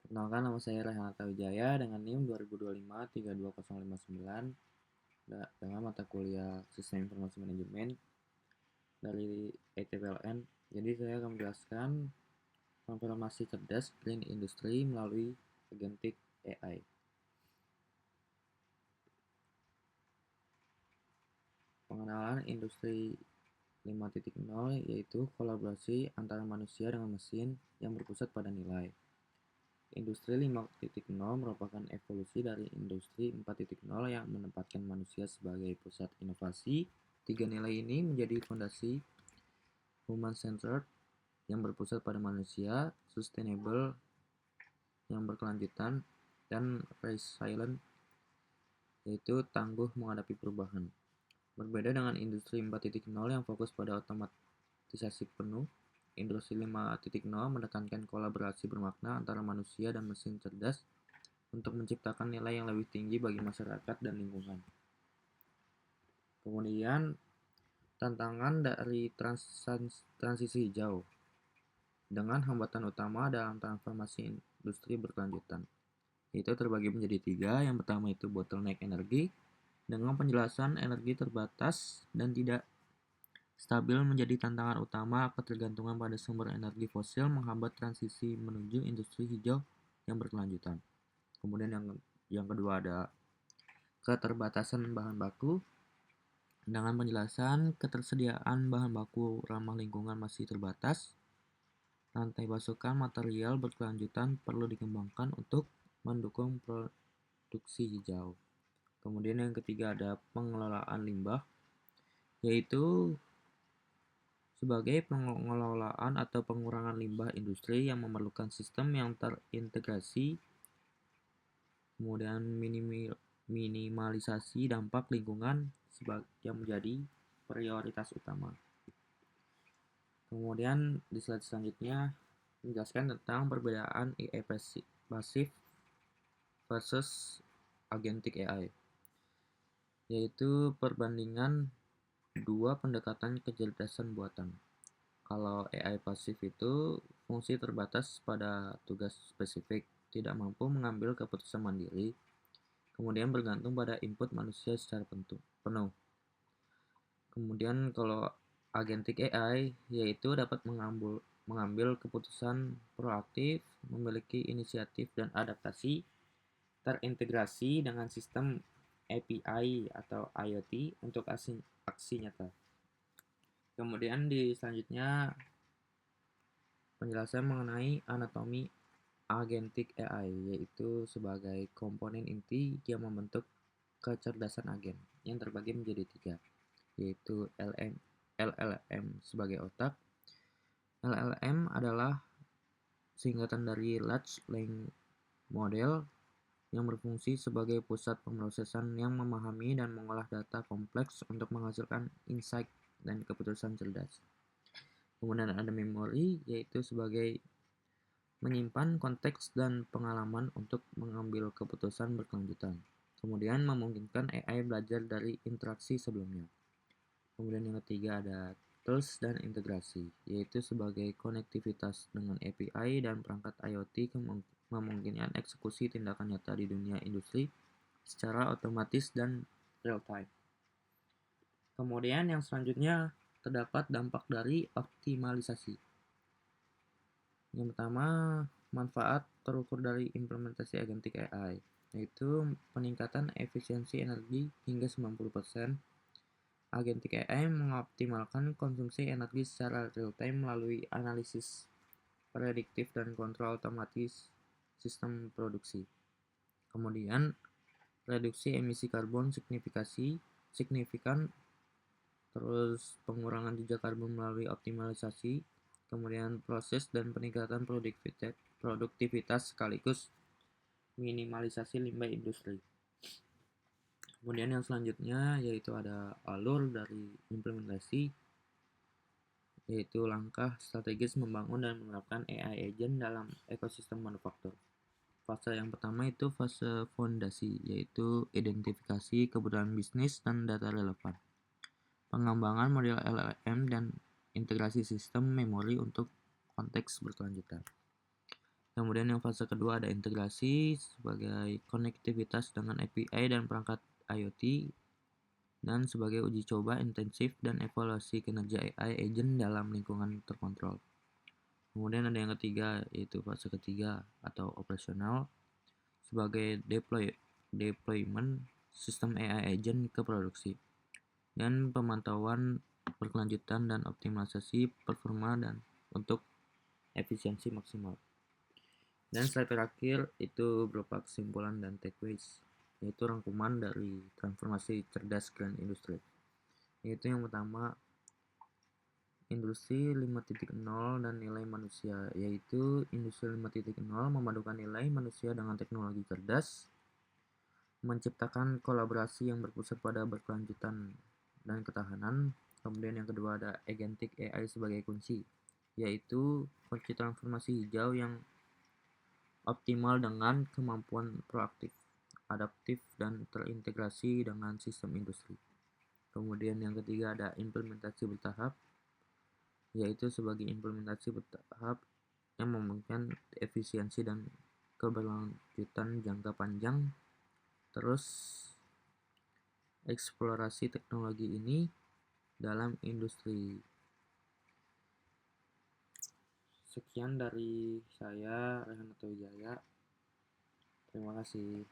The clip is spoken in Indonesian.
Perkenalkan, nama saya Rehanata Wijaya dengan NIM 2025 32059 dengan mata kuliah Sistem Informasi Manajemen dari ETPLN. Jadi saya akan menjelaskan transformasi cerdas Green Industry melalui Agentic AI. Pengenalan Industri 5.0 yaitu kolaborasi antara manusia dengan mesin yang berpusat pada nilai. Industri 5.0 merupakan evolusi dari Industri 4.0 yang menempatkan manusia sebagai pusat inovasi. Tiga nilai ini menjadi fondasi human-centered yang berpusat pada manusia, sustainable yang berkelanjutan, dan resilient yaitu tangguh menghadapi perubahan. Berbeda dengan Industri 4.0 yang fokus pada otomatisasi penuh, Industri 5.0 menekankan kolaborasi bermakna antara manusia dan mesin cerdas untuk menciptakan nilai yang lebih tinggi bagi masyarakat dan lingkungan. Kemudian, tantangan dari transisi hijau dengan hambatan utama dalam transformasi industri berkelanjutan. Itu terbagi menjadi tiga. Yang pertama itu bottleneck energi, dengan penjelasan energi terbatas dan tidak stabil menjadi tantangan utama. Ketergantungan pada sumber energi fosil menghambat transisi menuju industri hijau yang berkelanjutan. Kemudian yang kedua ada keterbatasan bahan baku, dengan penjelasan ketersediaan bahan baku ramah lingkungan masih terbatas. Rantai pasokan material berkelanjutan perlu dikembangkan untuk mendukung produksi hijau. Kemudian yang ketiga ada pengelolaan limbah, yaitu sebagai pengelolaan atau pengurangan limbah industri yang memerlukan sistem yang terintegrasi, kemudian minimalisasi dampak lingkungan yang menjadi prioritas utama. Kemudian di slide selanjutnya menjelaskan tentang perbedaan AI pasif versus agentic AI, yaitu perbandingan dua pendekatan kecerdasan buatan. Kalau AI pasif itu fungsi terbatas pada tugas spesifik, tidak mampu mengambil keputusan mandiri, kemudian bergantung pada input manusia secara penuh. Kemudian kalau agentic AI yaitu dapat mengambil keputusan proaktif, memiliki inisiatif dan adaptasi, terintegrasi dengan sistem API atau IoT untuk aksi nyata. Kemudian di selanjutnya penjelasan mengenai anatomi agentic AI, yaitu sebagai komponen inti yang membentuk kecerdasan agen yang terbagi menjadi tiga, yaitu LLM sebagai otak. LLM adalah singkatan dari Large Language Model yang berfungsi sebagai pusat pemrosesan yang memahami dan mengolah data kompleks untuk menghasilkan insight dan keputusan cerdas. Kemudian ada memori, yaitu sebagai menyimpan konteks dan pengalaman untuk mengambil keputusan berkelanjutan. Kemudian memungkinkan AI belajar dari interaksi sebelumnya. Kemudian yang ketiga ada tools dan integrasi, yaitu sebagai konektivitas dengan API dan perangkat IoT memungkinkan eksekusi tindakan nyata di dunia industri secara otomatis dan real time. Kemudian yang selanjutnya terdapat dampak dari optimalisasi. Yang pertama, manfaat terukur dari implementasi agentic AI, yaitu peningkatan efisiensi energi hingga 90%. Agentic AI mengoptimalkan konsumsi energi secara real-time melalui analisis prediktif dan kontrol otomatis sistem produksi. Kemudian, reduksi emisi karbon signifikan, terus pengurangan jejak karbon melalui optimalisasi, kemudian proses dan peningkatan produktivitas sekaligus minimalisasi limbah industri. Kemudian yang selanjutnya yaitu ada alur dari implementasi, yaitu langkah strategis membangun dan menerapkan AI agent dalam ekosistem manufaktur. Fase yang pertama itu fase fondasi, yaitu identifikasi kebutuhan bisnis dan data relevan. Pengembangan model LLM dan integrasi sistem memori untuk konteks berkelanjutan. Kemudian yang fase kedua ada integrasi sebagai konektivitas dengan API dan perangkat IoT, dan sebagai uji coba intensif dan evaluasi kinerja AI agent dalam lingkungan terkontrol. Kemudian ada yang ketiga, yaitu fase ketiga atau operasional sebagai deployment sistem AI agent ke produksi, dan pemantauan berkelanjutan dan optimalisasi performa dan untuk efisiensi maksimal. Dan slide terakhir itu berupa kesimpulan dan takeaways, yaitu rangkuman dari transformasi cerdas Grand Industry. Yaitu yang pertama, Industri 5.0 dan nilai manusia, yaitu Industri 5.0 memadukan nilai manusia dengan teknologi cerdas, menciptakan kolaborasi yang berpusat pada berkelanjutan dan ketahanan. Kemudian yang kedua ada agentic AI sebagai kunci, yaitu kunci transformasi hijau yang optimal dengan kemampuan proaktif, adaptif, dan terintegrasi dengan sistem industri. Kemudian yang ketiga ada implementasi bertahap, yaitu sebagai implementasi bertahap yang memungkinkan efisiensi dan keberlanjutan jangka panjang. Terus eksplorasi teknologi ini dalam industri. Sekian dari saya, Rehan Wijaya. Terima kasih.